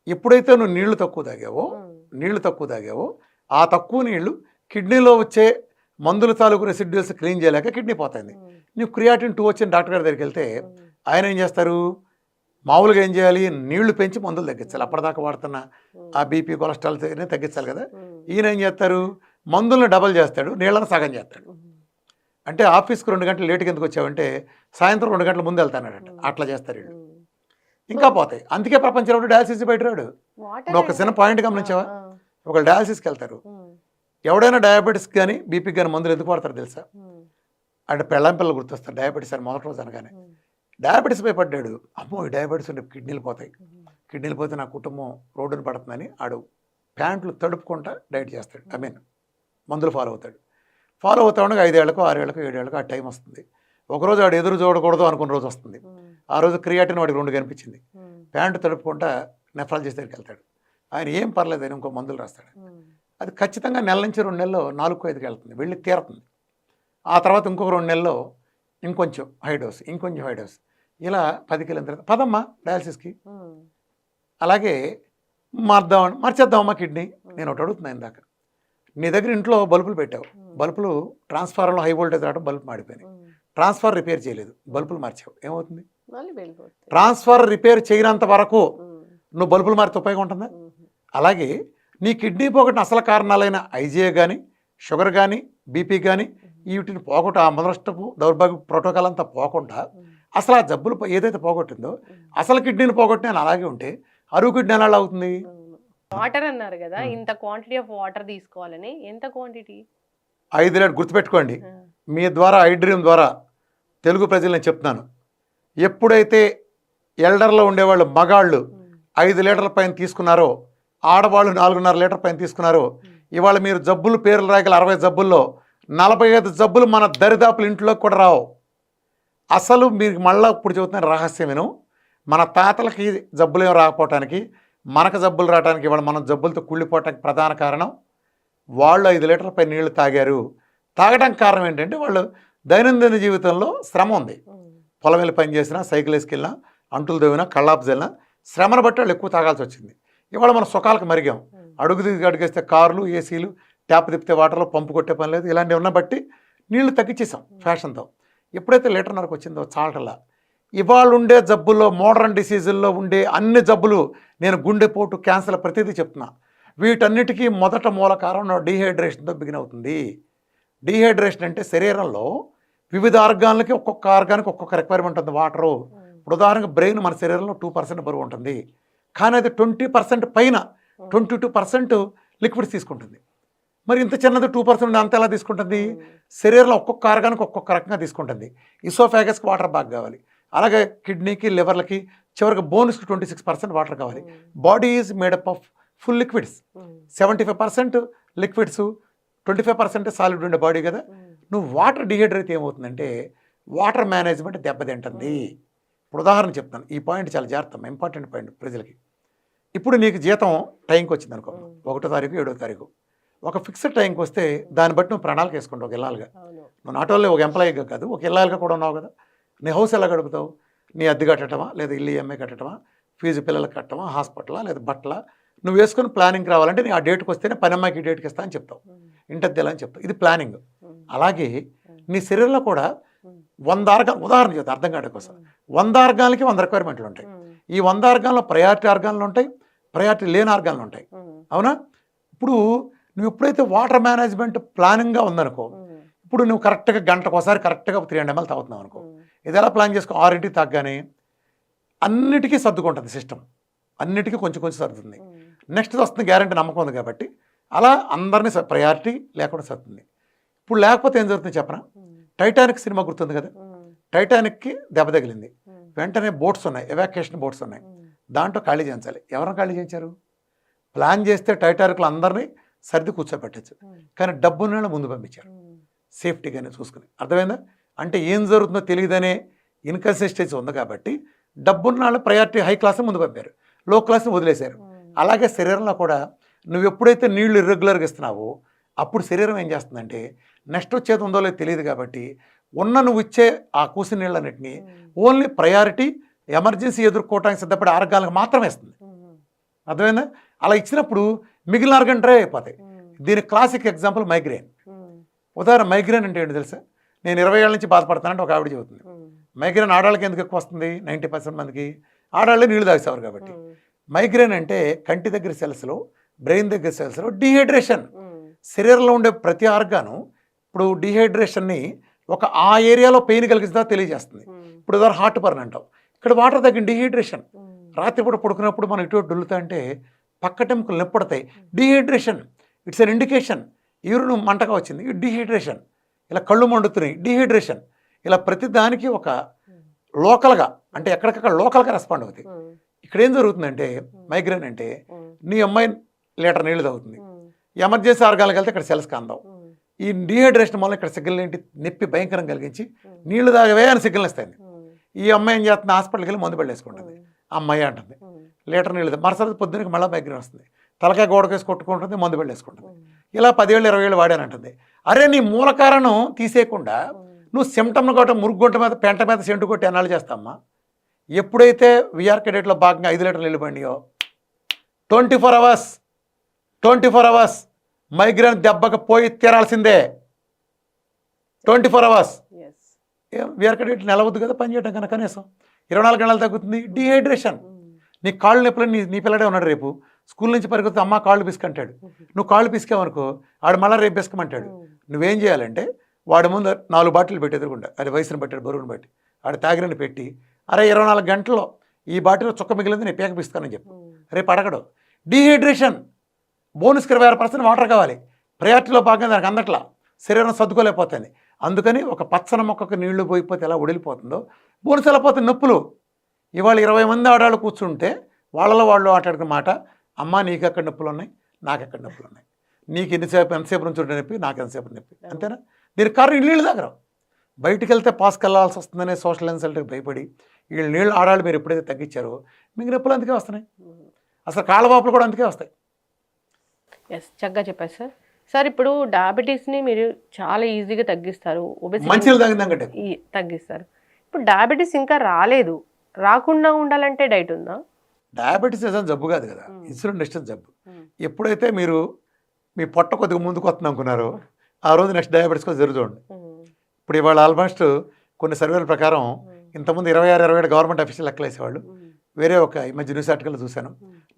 ఎప్పుడైతే నువ్వు నీళ్లు తక్కువ తాగావో ఆ తక్కువ నీళ్లు కిడ్నీలో వచ్చే మందుల తాలూకు రెసిడ్యూల్స్ క్లీన్ చేయలేక కిడ్నీ పోతుంది. నువ్వు క్రియాటిన్ 2 వచ్చిన డాక్టర్ గారి దగ్గరికి వెళ్తే ఆయన ఏం చేస్తారు, మామూలుగా ఏం చేయాలి, నీళ్లు పెంచి మందులు తగ్గించాలి. అప్పటిదాకా వాడుతున్న ఆ బీపీ కొలెస్ట్రాల్ తగ్గించాలి కదా. ఈయన ఏం చేస్తారు, మందులను డబల్ చేస్తాడు, నీళ్ళని సగం చేస్తాడు. అంటే ఆఫీస్కి 2 గంటలు లేటుగా ఎందుకు వచ్చావంటే సాయంత్రం 2 గంటల ముందు వెళ్తానట. అట్లా చేస్తారు వీళ్ళు, ఇంకా పోతాయి. అందుకే ప్రపంచంలో డయాలసిస్ బయట రాడు. నువ్వు ఒక చిన్న పాయింట్ గమనించావా, ఒకళ్ళు డయాలసిస్కి వెళ్తారు, ఎవడైనా డయాబెటీస్ కానీ బీపీకి కానీ మందులు ఎందుకు వాడతారు తెలుసా? అంటే పిల్లలు గుర్తొస్తారు డయాబెటీస్ అని మొదటి రోజు అనగానే. డయాబెటీస్ భయపడ్డాడు, అమ్మో ఈ డయాబెటీస్ ఉంటే కిడ్నీలు పోతే నా కుటుంబం రోడ్డును పడుతుందని ఆడు ప్యాంట్లు తడుపుకుంటా డైట్ చేస్తాడు, మందులు ఫాలో అవుతా ఉండగా 5 ఏళ్ళకో 6 ఏళ్ళకో 7 ఏళ్ళకో ఆ టైం వస్తుంది. ఒకరోజు వాడు ఎదురు చూడకూడదు అనుకున్న రోజు వస్తుంది. ఆ రోజు క్రియాటిన్ వాడికి 2 కనిపించింది. ప్యాంటు తడుపుకుంటా నెఫ్రాలజిస్ట్ దగ్గరికి వెళ్తాడు. ఆయన ఏం పర్లేదు అని ఇంకో మందులు రాస్తాడు. అది ఖచ్చితంగా నెల నుంచి 2 నెలల్లో 4, 5కి వెళ్తుంది, వెళ్ళి తీరుతుంది. ఆ తర్వాత ఇంకొక 2 నెలల్లో ఇంకొంచెం హై డోస్, ఇలా 10కి వెళ్ళిన తర్వాత పదమ్మా డయాలసిస్కి. అలాగే మార్చేద్దామమ్మా కిడ్నీ. నేను ఒకటి అడుగుతున్నా, ఇందాక నీ దగ్గర ఇంట్లో బల్బులు పెట్టావు, బల్బులు ట్రాన్స్ఫార్మర్లో హై వోల్టేజ్ రావడం బల్బు మాడిపోయినాయి, ట్రాన్స్ఫార్ రిపేర్ చేయలేదు, బల్బులు మార్చావు, ఏమవుతుంది? ట్రాన్స్ఫార్ రిపేర్ చేయనంత వరకు నువ్వు బల్బులు మారితే ఉపయోగం ఉంటుందా? అలాగే నీ కిడ్నీ పోగొట్టిన అసలు కారణాలైన ఐజిఏ కానీ, షుగర్ కానీ, బీపీ కానీ వీటిని పోగొట్టు ఆ మొదలష్టపు దౌర్భాగ్య ప్రోటోకాల్ అంతా పోకుండా అసలు ఆ జబ్బులు ఏదైతే పోగొట్టిందో అసలు కిడ్నీని పోగొట్టిన అలాగే ఉంటే అరువు కిడ్నీ ఎలా అవుతుంది? వాటర్ అన్నారు కదా, ఇంత క్వాంటిటీ ఆఫ్ వాటర్ తీసుకోవాలని, ఎంత క్వాంటిటీ? 5 లీటర్. గుర్తుపెట్టుకోండి, మీ ద్వారా ఐడ్రీమ్ ద్వారా తెలుగు ప్రజలు నేను చెప్తున్నాను, ఎప్పుడైతే ఎల్డర్లో ఉండేవాళ్ళు మగాళ్ళు 5 లీటర్ల పైన తీసుకున్నారో, ఆడవాళ్ళు 4.5 లీటర్ పైన తీసుకున్నారో, ఇవాళ మీరు జబ్బులు పేర్లు రాయగల 60 జబ్బుల్లో 45 జబ్బులు మన దరిదాపులు ఇంట్లోకి కూడా రావు. అసలు మీరు మళ్ళీ ఇప్పుడు చెబుతున్న రహస్యమేను, మన తాతలకి జబ్బులు ఏం రాకపోవటానికి, మనకు జబ్బులు రావడానికి, ఇవాళ మనం జబ్బులతో కుళ్ళిపోవటానికి ప్రధాన కారణం వాళ్ళు 5 లీటర్ల పై నీళ్లు తాగారు. తాగడానికి కారణం ఏంటంటే వాళ్ళు దైనందిన జీవితంలో శ్రమ ఉంది. పొలం వెళ్ళి పని చేసినా, సైకిల్ వేసుకెళ్ళినా, అంటులు దవ్వినా, కళ్ళాపు చల్లినా శ్రమను బట్టి వాళ్ళు ఎక్కువ తాగాల్సి వచ్చింది. ఇవాళ మనం సుఖాలకు మరిగాం. అడుగు దిగి అడిగేస్తే కార్లు, ఏసీలు, ట్యాప్ తిప్పితే వాటర్లో పంపు కొట్టే పని లేదు. ఇలాంటివి ఉన్న బట్టి నీళ్లు తగ్గించేసాం ఫ్యాషన్తో. ఎప్పుడైతే లీటర్న్నరకు వచ్చిందో చాలటల్లా ఇవాళ ఉండే జబ్బుల్లో, మోడర్న్ డిసీజుల్లో ఉండే అన్ని జబ్బులు, నేను గుండెపోటు, క్యాన్సర్ ప్రతిదీ చెప్తున్నా, వీటన్నిటికీ మొదట మూల కారణం డీహైడ్రేషన్తో బిగిన్ అవుతుంది. డీహైడ్రేషన్ అంటే శరీరంలో వివిధ ఆర్గాన్లకి ఒక్కొక్క ఆర్గానికి ఒక్కొక్క రిక్వైర్మెంట్ ఉంది వాటరు. ఇప్పుడు ఉదాహరణకు బ్రెయిన్ మన శరీరంలో 2% బరువు ఉంటుంది, కానీ అది 20% పైన 22% లిక్విడ్స్ తీసుకుంటుంది. మరి ఇంత చిన్నది 2% అంత ఎలా తీసుకుంటుంది? శరీరంలో ఒక్కొక్క ఆర్గానికి ఒక్కొక్క రకంగా తీసుకుంటుంది. ఇసోఫాగస్కి వాటర్ బాగా కావాలి, అలాగే కిడ్నీకి, లివర్లకి, చివరికి బోన్స్కి 26% వాటర్ కావాలి. Body is made up of full liquids. 75% liquids, 25% solid ఉండే బాడీ కదా. నువ్వు వాటర్ డిహైడ్రేట్ ఏమవుతుందంటే వాటర్ మేనేజ్మెంట్ దెబ్బతింటుంది. ఇప్పుడు ఉదాహరణ చెప్తాను, ఈ పాయింట్ చాలా జాగ్రత్త, ఇంపార్టెంట్ పాయింట్ ప్రజలకి. ఇప్పుడు నీకు జీతం టైంకి వచ్చింది అనుకో, 1వ తారీఖు, 7వ తారీఖు, ఒక ఫిక్స్డ్ టైంకి వస్తే దాన్ని బట్టి నువ్వు ప్రణాళిక వేసుకుంటావు. ఒక ఇల్లాలుగా నువ్వు నాట్ ఓన్లీ ఒక ఎంప్లాయీగా కాదు, ఒక ఇల్లాలుగా కూడా ఉన్నావు కదా. నీ హౌస్ ఎలా గడుపుతావు? నీ అద్దె కట్టడమా, లేదా ఇల్లు ఈఎంఐ కట్టడమా, ఫీజు పిల్లలకు కట్టడమా, హాస్పిటలా, లేదా బట్టల, నువ్వు వేసుకుని ప్లానింగ్ రావాలంటే నీ ఆ డేట్కి వస్తేనే పని అమ్మాయికి ఈ డేట్కి ఇస్తా అని చెప్తావు, ఇంటద్దెలా అని చెప్తావు. ఇది ప్లానింగ్. అలాగే నీ శరీరంలో కూడా 100 ఆర్గాన్, ఉదాహరణ చెప్తా అర్థం కావడం కోసం, 100 ఆర్గాన్లకి 100 రిక్వైర్మెంట్లు ఉంటాయి. ఈ 100 ఆర్గాన్లో ప్రయారిటీ ఆర్గాన్లు ఉంటాయి, ప్రయారిటీ లేని ఆర్గాన్లు ఉంటాయి, అవునా? ఇప్పుడు నువ్వు ఎప్పుడైతే వాటర్ మేనేజ్మెంట్ ప్లానింగ్గా ఉందనుకో, ఇప్పుడు నువ్వు కరెక్ట్గా గంటకోసారి కరెక్ట్గా 300 ml తాగుతున్నావు అనుకో, ఇది ఎలా ప్లాన్ చేసుకో? 6ంటికి తాగగానే అన్నిటికీ సర్దుకుంటుంది సిస్టమ్, అన్నిటికీ కొంచెం కొంచెం సర్దుతుంది. నెక్స్ట్ వస్తుంది గ్యారంటీ, నమ్మకం ఉంది కాబట్టి అలా అందరినీ ప్రయారిటీ లేకుండా సర్దుతుంది. ఇప్పుడు లేకపోతే ఏం జరుగుతుంది చెప్పనా? టైటానిక్ సినిమా గుర్తుంది కదా, టైటానిక్కి దెబ్బ తగిలింది, వెంటనే బోట్స్ ఉన్నాయి, ఎవాక్యుయేషన్ బోట్స్ ఉన్నాయి, దాంట్లో ఖాళీ చేయించాలి. ఎవరైనా ఖాళీ చేయించారు? ప్లాన్ చేస్తే టైటానిక్లో అందరినీ సర్ది కూర్చోబెట్టచ్చు, కానీ డబ్బున్న ముందు పంపించారు సేఫ్టీగానే చూసుకుని. అర్థమైందా? అంటే ఏం జరుగుతుందో తెలియదనే ఇన్కన్సిస్టెన్సీ ఉంది కాబట్టి డబ్బున్న వాళ్ళు ప్రయారిటీ హై క్లాస్ని ముందు పంపారు, లో క్లాస్ని వదిలేశారు. అలాగే శరీరంలో కూడా నువ్వు ఎప్పుడైతే నీళ్లు ఇర్రెగ్యులర్గా ఇస్తున్నావో అప్పుడు శరీరం ఏం చేస్తుందంటే నెక్స్ట్ వచ్చేది ఉందో లేదో తెలియదు కాబట్టి నువ్వు ఇచ్చే ఆ కూసి నీళ్ళన్నింటినీ ఓన్లీ ప్రయారిటీ ఎమర్జెన్సీ ఎదుర్కోవడానికి సిద్ధపడే ఆర్గాన్లకు మాత్రమే ఇస్తుంది. అర్థమైందా? అలా ఇచ్చినప్పుడు మిగిలిన ఆర్గాన్ డ్రై అయిపోతాయి. దీని క్లాసిక్ ఎగ్జాంపుల్ మైగ్రేన్. ఉదాహరణ, మైగ్రేన్ అంటే ఏంటి తెలుసా? నేను 20 ఏళ్ళ నుంచి బాధపడతానంటే ఒక ఆవిడ చెబుతుంది. మైగ్రేన్ ఆడవాళ్ళకి ఎందుకు ఎక్కువ వస్తుంది? 90% మందికి ఆడవాళ్ళే నీళ్ళు తాగేసేవారు కాబట్టి. మైగ్రేన్ అంటే కంటి దగ్గర సెల్స్లో, బ్రెయిన్ దగ్గర సెల్స్లో డీహైడ్రేషన్. శరీరంలో ఉండే ప్రతి ఆర్గాను ఇప్పుడు డీహైడ్రేషన్ని ఒక ఆ ఏరియాలో పెయిన్ కలిగిస్తుందో తెలియజేస్తుంది. ఇప్పుడు ఉదాహరణ హార్ట్ బర్న్ అంటాం, ఇక్కడ వాటర్ తగ్గిన డీహైడ్రేషన్. రాత్రిపూట పడుకున్నప్పుడు మనం ఇటు డొల్లుతా అంటే పక్కటెముకలు నొప్పడతాయి, dehydration. It's an indication. Urine మంటగా వచ్చింది, డీహైడ్రేషన్. ఇలా కళ్ళు మండుతున్నాయి, డీహైడ్రేషన్. ఇలా ప్రతి దానికి ఒక లోకల్గా, అంటే ఎక్కడికక్కడ లోకల్గా రెస్పాండ్ అవుతాయి. ఇక్కడ ఏం జరుగుతుందంటే మైగ్రేన్ అంటే నీ అమ్మాయి లీటర్ నీళ్ళు తాగుతుంది, ఎమర్జెన్సీ ఆర్గాన్కి వెళ్తే ఇక్కడ సెల్స్కి అందవు. ఈ డీహైడ్రేషన్ వల్ల ఇక్కడ సిగ్నల్ ఏంటి? నొప్పి భయంకరం కలిగించి నీళ్లు తాగవే అని సిగ్నల్ ఇస్తుంది. ఈ అమ్మాయి ఏం చేస్తుంది? హాస్పిటల్కి వెళ్ళి మందు పడేసుకుంటుంది. అమ్మాయి అంటుంది లీటర్ నీళ్ళు, మరుసటి పొద్దునకి మళ్ళీ మైగ్రేన్ వస్తుంది, తలకాయ గోడకేసి కొట్టుకుంటుంది, మందు పడేసుకుంటుంది. ఇలా 10 ఏళ్ళు 20 ఏళ్ళు వాడానంటుంది. అరే నీ మూల కారణం తీసేయకుండా నువ్వు సిమ్టమ్ను కొట్ట మురుగుంట మీద పెంట మీద సెంటు కొట్టి ఎన్నాళ్ళు చేస్తామ్మా? ఎప్పుడైతే విఆర్ కెడెట్లో భాగంగా 5 లీటర్లు నీళ్ళు పండియో 24 అవర్స్ మైగ్రేన్ దెబ్బకి పోయి తీరాల్సిందే. 24 అవర్స్. విఆర్ కెడెట్ నెలవద్దు కదా పని చేయడం కన్నా, కనీసం 24 గంటలు తగ్గుతుంది. డీహైడ్రేషన్. నీ కాళ్ళు నొప్పులు, నీ పిల్లడే ఉన్నాడు, రేపు స్కూల్ నుంచి పరిగెత్తుతా అమ్మ కాళ్ళు పిసుకంటాడు. నువ్వు కాళ్ళు పిసికావనుకో ఆడు మళ్ళీ రేపు పిసుకమంటాడు. నువ్వేం చేయాలంటే వాడి ముందు 4 బాటిల్ పెట్టి ఎదురుకుండా, అది వయసును బట్టి బరువును బట్టి ఆడు తాగిరని పెట్టి, అరే 24 గంటల్లో ఈ బాటిల్లో చుక్క మిగిలింది నేను పేక పిస్తానని చెప్పు. రేపు అడగడు. డీహైడ్రేషన్. బోనస్కి 26% వాటర్ కావాలి, ప్రయారిటీలో భాగంగా దానికి అందట్లా, శరీరం సర్దుకోలేకపోతుంది. అందుకని ఒక పచ్చని మొక్కకు నీళ్లు పోయిపోతే ఎలా ఉడిలిపోతుందో బోనస్ ఎలా పోతుంది? నొప్పులు. ఇవాళ 20 మంది ఆడాళ్ళు కూర్చుంటే వాళ్ళలో వాళ్ళు ఆటాడుకున్న మాట, అమ్మ నీకు ఎక్కడ నొప్పులు ఉన్నాయి, నాకు ఎక్కడ నొప్పులు ఉన్నాయి, నీకు ఎంతసేపు నుంచి ఉంటే నొప్పి, నాకు ఎంతసేపు నొప్పి, అంతేనా? దీనికి కారణం నీళ్ళు తాగరు. బయటికి వెళ్తే పాస్కి వెళ్ళాల్సి వస్తుందనే సోషల్ ఇన్సల్ట్కి భయపడి వీళ్ళు నీళ్ళు ఆడాళ్ళు మీరు ఎప్పుడైతే తగ్గించారో మీకు నొప్పులు అందుకే వస్తున్నాయి. అసలు కాళ్ళ వాపులు కూడా అందుకే వస్తాయి. ఎస్, చక్కగా చెప్పారు సార్. సార్ ఇప్పుడు డయాబెటీస్ని మీరు చాలా ఈజీగా తగ్గిస్తారు, మంచిగా తగ్గిందంటే తగ్గిస్తారు. ఇప్పుడు డయాబెటీస్ ఇంకా రాలేదు, రాకుండా ఉండాలంటే డైట్ ఉందా? డయాబెటీస్ నిజం జబ్బు కాదు కదా, ఇన్సులిన్ రెసిస్టెన్స్ జబ్బు. ఎప్పుడైతే మీరు మీ పొట్ట కొద్దిగా ముందుకు వస్తుంది అనుకున్నారో ఆ రోజు నెక్స్ట్ డయాబెటీస్ కూడా జరుగుతుంది. ఇప్పుడు ఇవాళ ఆల్మోస్ట్ కొన్ని సర్వేల ప్రకారం ఇంతకుముందు 26-27 గవర్నమెంట్ అఫీషియల్ లెక్కలు వేసేవాళ్ళు. వేరే ఒక ఈ మధ్య న్యూస్ ఆర్టికల్ చూశాను,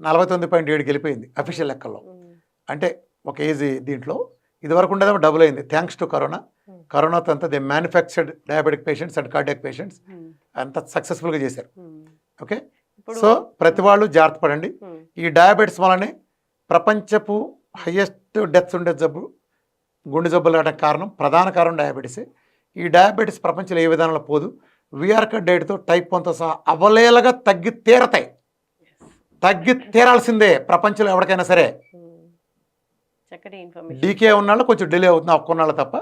49.7 వెళ్ళిపోయింది అఫీషియల్ లెక్కల్లో. అంటే ఒక ఏజ్ దీంట్లో ఇదివరకు ఉండేదేమో డబుల్ అయింది థ్యాంక్స్ టు కరోనా. కరోనాతో అంతా they manufactured diabetic patients and cardiac patients అంత సక్సెస్ఫుల్గా చేశారు. ఓకే, సో ప్రతి వాళ్ళు జాగ్రత్త పడండి. ఈ డయాబెటీస్ వల్లనే ప్రపంచపు హయ్యెస్ట్ డెత్స్ ఉండే జబ్బు గుండె జబ్బులు రావడానికి ప్రధాన కారణం డయాబెటీసే. ఈ డయాబెటీస్ ప్రపంచంలో ఏ విధానంలో పోదు. వీఆర్కే డైట్తో టైప్ 1తో సహా అవలేలగా తగ్గి తీరతాయి, తగ్గి తీరాల్సిందే ప్రపంచంలో ఎవరికైనా సరే. చక్కటి ఇన్ఫర్మేషన్. డీకే ఉన్నాళ్ళు కొంచెం డిలే అవుతుంది ఒక్కన్నాళ్ళు తప్ప,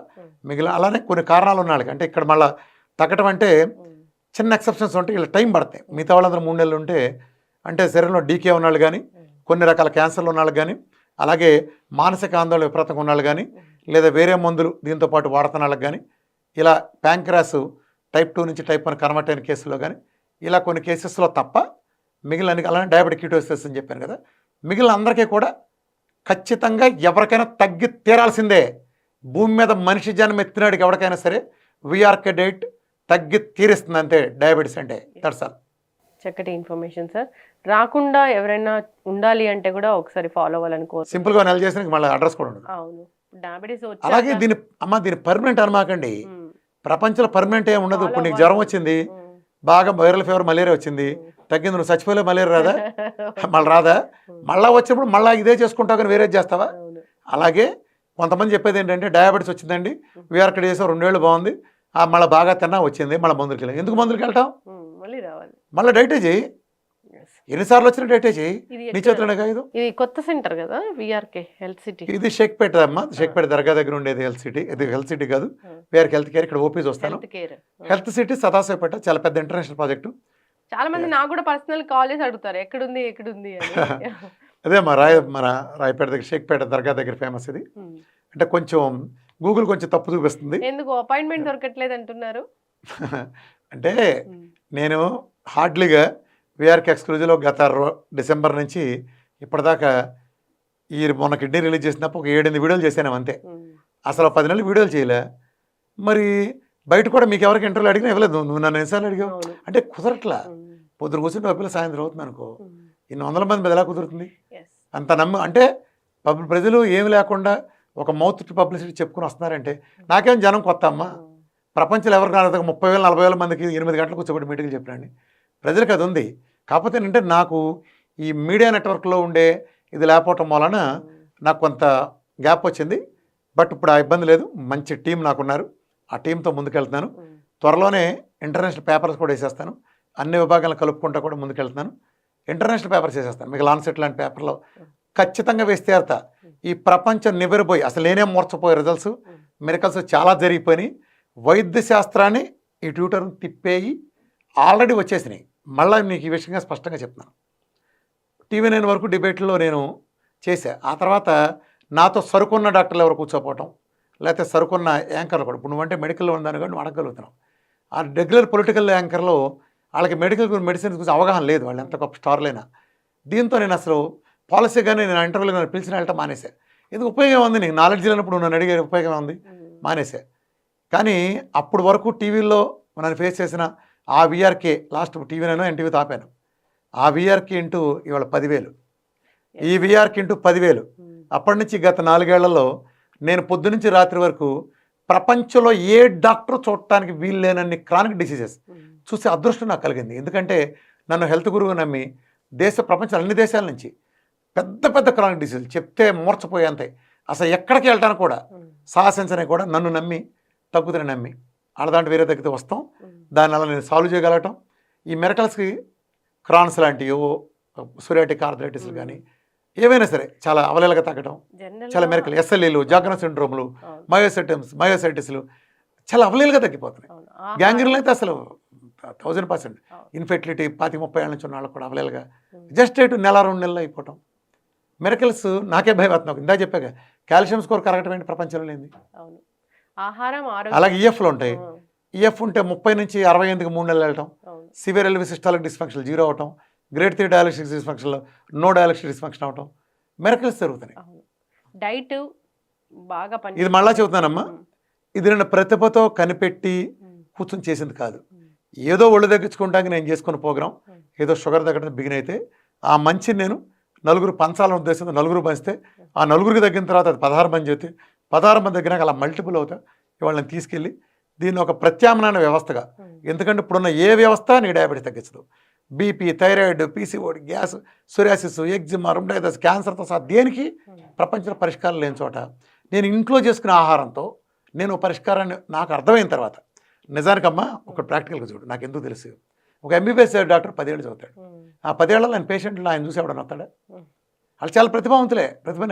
మిగిలిన అలానే కొన్ని కారణాలు ఉన్నాళ్ళకి. అంటే ఇక్కడ మళ్ళీ తగ్గటం అంటే చిన్న ఎక్సెప్షన్స్ ఉంటే ఇలా టైం పడతాయి. మిగతా వాళ్ళందరూ 3 నెలలు ఉంటే అంటే శరీరంలో డీకే ఉన్నాళ్ళు కానీ, కొన్ని రకాల క్యాన్సర్లు ఉన్నాళ్ళు కానీ, అలాగే మానసిక ఆందోళన విపరీతంగా ఉన్నాళ్ళు కానీ, లేదా వేరే మందులు దీంతో పాటు వాడుతున్న వాళ్ళకి కానీ, ఇలా ప్యాంక్రాస్ టైప్ 2 నుంచి టైప్ 1 కన్వర్ట్ అయిన కేసుల్లో కానీ, ఇలా కొన్ని కేసెస్లో తప్ప మిగిలిన అలానే డయాబెటిక్ కిటోసిస్ అని చెప్పాను కదా, మిగిలిన అందరికీ కూడా ఖచ్చితంగా ఎవరికైనా తగ్గి తీరాల్సిందే. భూమి మీద మనిషి జన్మ ఎత్తినాడికి ఎవరికైనా సరే వీఆర్కే డైట్ తగ్గి తీరిస్తుంది అంతే డయాబెటీస్ అంటే. That's all. చక్కటి ఇన్ఫర్మేషన్ సార్. రాకుండా ఎవరైనా ఉండాలి అంటే కూడా ఒకసారి ఫాలో అవ్వాలని కోరు. సింపుల్గా నెల చేసిన మళ్ళీ అడ్రస్ కూడా ఉండదు. అవును, డయాబెటీస్ అలాగే దీని పర్మనెంట్ అనమాకండి. ప్రపంచంలో పర్మనెంట్ ఏమి ఉండదు. ఇప్పుడు నీకు జ్వరం వచ్చింది, బాగా వైరల్ ఫీవర్ మలేరియా వచ్చింది, తగ్గింది, నువ్వు చచ్చిపోలే మలేరియా రాదా? మళ్ళీ రాదా? మళ్ళీ వచ్చినప్పుడు మళ్ళీ ఇదే చేసుకుంటావు కానీ వేరే చేస్తావా? అలాగే కొంతమంది చెప్పేది ఏంటంటే డయాబెటీస్ వచ్చిందండి, వీఆర్కే చేసావు 2 ఏళ్ళు బాగుంది, మళ్ళీ బాగా తిన్నా వచ్చింది, మళ్ళీ మందులకి వెళ్ళాం. ఎందుకు మందులకి వెళ్తాం? మళ్ళీ డైటే చేయి, ఎన్నిసార్లు వచ్చినా డైటే చేయి, నీ చేతిలోనే కాదు. ఇది కొత్త సెంటర్ కదా వీఆర్కే హెల్త్ సిటీ. ఇది షేక్పేట అమ్మా, షేక్పేట దర్గా దగ్గర ఉండేది హెల్త్ సిటీ. ఇది హెల్త్ సిటీ కాదు, వీఆర్కే హెల్త్ కేర్. ఇక్కడ ఓపీ వస్తాను. హెల్త్ సిటీ సదాశివపేట, చాలా పెద్ద ఇంటర్నేషనల్ ప్రాజెక్టు. చాలా మంది నాకు కూడా పర్సనల్ కాల్ చేసి అడుగుతారు ఎక్కడుంది ఎక్కడుంది అని. అదే మన రాయపేట దగ్గర షేక్పేట దర్గా దగ్గర ఫేమస్ ఇది. అంటే కొంచెం గూగుల్ కొంచెం తప్పు చూపిస్తుంది. ఎందుకు అపాయింట్మెంట్ దొరకట్లేదు అంటున్నారు? అంటే నేను హార్డ్లీగా వీఆర్కే ఎక్స్క్లూజివ్లో గత డిసెంబర్ నుంచి ఇప్పటిదాకా మొన్న కిడ్నీ రిలీజ్ చేసినప్పుడు ఒక 7-8 వీడియోలు చేశాను అంతే. అసలు 10 నెలలు వీడియోలు చేయలే. మరి బయట కూడా మీకు ఎవరికి ఇంటర్వ్యూలు అడిగినా ఇవ్వలేదు. నువ్వు నన్ను ఎన్నిసార్లు అడిగావు అంటే కుదరట్లా. పొద్దున కూర్చుంటే పిల్లలు సాయంత్రం అవుతుంది అనుకో, ఇన్ని 100 మంది మీద ఎలా కుదురుతుంది? అంత అంటే ప్రజలు ఏమి లేకుండా ఒక మౌత్ టు పబ్లిసిటీ చెప్పుకుని వస్తున్నారంటే నాకేం జనం కొత్త అమ్మ. ప్రపంచంలో ఎవరికి రాలేదు 30,000-40,000 మందికి 8 గంటలు కూర్చోబెట్టి మీటింగ్లు చెప్పినండి. ప్రజలకు అది ఉంది. కాకపోతే ఏంటంటే నాకు ఈ మీడియా నెట్వర్క్లో ఉండే ఇది లేకపోవటం వలన నాకు కొంత గ్యాప్ వచ్చింది. బట్ ఇప్పుడు ఆ ఇబ్బంది లేదు, మంచి టీం నాకున్నారు, ఆ టీంతో ముందుకెళ్తున్నాను. త్వరలోనే ఇంటర్నేషనల్ పేపర్స్ కూడా వేసేస్తాను, అన్ని విభాగాలను కలుపుకుంటూ కూడా ముందుకెళ్తున్నాను. ఇంటర్నేషనల్ పేపర్స్ వేసేస్తాను, మీకు లాన్సెట్ లాంటి పేపర్లో ఖచ్చితంగా వేస్తే అర్థ. ఈ ప్రపంచం నివ్వెరపోయి అసలు నేనే మూర్చపోయే రిజల్ట్స్ మిరకల్స్ చాలా జరిగిపోయినాయి. వైద్య శాస్త్రాన్ని ఈ ట్యూటర్ని తిప్పేయి ఆల్రెడీ వచ్చేసినాయి. మళ్ళీ నీకు ఈ విషయంగా స్పష్టంగా చెప్తున్నాను. TV9 వరకు డిబేట్లో నేను చేశా. ఆ తర్వాత నాతో సరుకున్న డాక్టర్లు ఎవరు కూర్చోపోవటం, లేకపోతే సరుకున్న యాంకర్లు కూడా. ఇప్పుడు నువ్వంటే మెడికల్లో ఉందని కూడా నువ్వు అడగలుగుతున్నావు. ఆ రెగ్యులర్ పొలిటికల్ యాంకర్లో వాళ్ళకి మెడిసిన్స్ గురించి అవగాహన లేదు, వాళ్ళు ఎంత గొప్ప స్టార్లైనా. దీంతో నేను అసలు పాలసీ కానీ నేను ఇంటర్వ్యూలో నన్ను పిలిచిన వెళ్ళటం మానేసా. ఇది ఉపయోగం ఉంది, నీకు నాలెడ్జ్ లేనప్పుడు నన్ను అడిగే ఉపయోగం ఉంది, మానేసా. కానీ అప్పుడు వరకు టీవీల్లో నన్ను ఫేస్ చేసిన ఆ వీఆర్కే లాస్ట్ TV9 NTV తాపాను. ఆ వీఆర్కే ఇంటూ ఇవాళ 10,000, ఈ వీఆర్కే ఇంటూ 10,000. అప్పటి నుంచి గత 4 ఏళ్లలో నేను పొద్దునుంచి రాత్రి వరకు ప్రపంచంలో ఏ డాక్టర్ చూడటానికి వీలు లేనన్ని క్రానిక్ డిసీజెస్ చూసే అదృష్టం నాకు కలిగింది. ఎందుకంటే నన్ను హెల్త్ గురువు నమ్మి ప్రపంచం అన్ని దేశాల నుంచి పెద్ద పెద్ద క్రానిక్ డిసీజులు చెప్తే మూర్చపోయేంతాయి, అసలు ఎక్కడికి వెళ్ళటానికి కూడా సాహసించని కూడా నన్ను నమ్మి తగ్గుతుందని నమ్మి అలాంటి వేరే తగ్గితే వస్తాం. దాన్ని అలా నేను సాల్వ్ చేయగలగటం. ఈ మెరకల్స్కి క్రాన్స్ లాంటివి సూరియాటిక్ ఆర్థరైటిస్లు కానీ ఏవైనా సరే చాలా అవలేలుగా తగ్గటం, చాలా మెరకలు, SLEలు, జాగ్రత్త సిండ్రోమ్లు, మయోసైటిస్లు చాలా అవలేలుగా తగ్గిపోతున్నాయి. గ్యాంగ్రీన్లు అయితే అసలు 1000%. ఇన్ఫెర్టిలిటీ 25-30 ఏళ్ళ నుంచి ఉన్న వాళ్ళకి కూడా అవలేలుగా జస్ట్ ఇటు నెల 2 నెలలు అయిపోవటం. మిరకల్స్ నాకే భయం అవుతుంది. ఇందా చెప్పాక కాల్షియం స్కోర్ కరెక్ట్ ఏంటి ప్రపంచంలో లేని. అవును. ఆహారం అలాగే ఈఎఫ్లు ఉంటాయి. ఈఎఫ్ ఉంటే 30 నుంచి 68కి 3 నెలలు వెళ్ళటం, అవును. సివియర్ ఎల్వి సిస్టాలిక్ డిస్ఫంక్షన్ 0 అవటం, గ్రేడ్ 3 డయాలసిస్ డిస్ఫంక్షన్లో నో డయాలసిస్ డిస్ఫంక్షన్ అవటం, మిరకల్స్ జరుగుతున్నాయి. డైట్ బాగా పని. ఇది మళ్ళా చెబుతున్నానమ్మా, ఇది నేను ప్రతిభతో కనిపెట్టి కూర్చొని చేసింది కాదు. ఏదో ఒళ్ళు తగ్గించుకోవడానికి నేను చేసుకున్న ప్రోగ్రాం, ఏదో షుగర్ తగ్గడం బిగిన్ అయితే ఆ మంచిని నేను నలుగురు పంచాలని ఉద్దేశంతో నలుగురు పంచితే ఆ నలుగురికి తగ్గిన తర్వాత అది 16 మంది చేస్తే 16 మంది తగ్గినాక అలా మల్టిపుల్ అవుతా ఇవాళ నేను తీసుకెళ్ళి దీన్ని ఒక ప్రత్యామ్నాయ వ్యవస్థగా, ఎందుకంటే ఇప్పుడున్న ఏ వ్యవస్థ నీ డయాబెటీస్ తగ్గించదు. BP, thyroid, PCOD, gas, psoriasis, eczema, rheumatitis, క్యాన్సర్తో సహా దేనికి ప్రపంచంలో పరిష్కారం లేని చోట నేను ఇంట్లో చేసుకునే ఆహారంతో నేను పరిష్కారాన్ని నాకు అర్థమైన తర్వాత, నిజానికమ్మా ఒక ప్రాక్టికల్గా చూడు, నాకు ఎందుకు తెలుసు. ఒక ఎంబీబీఎస్ డాక్టర్ 10 ఏళ్ళు చదువుతాడు. ఆ 10 ఏళ్ళలో ఆయన పేషెంట్లు ఆయన చూసి ఎవడన్నా వస్తాడా? వాళ్ళు చాలా ప్రతిభావంతులే. ప్రతిభ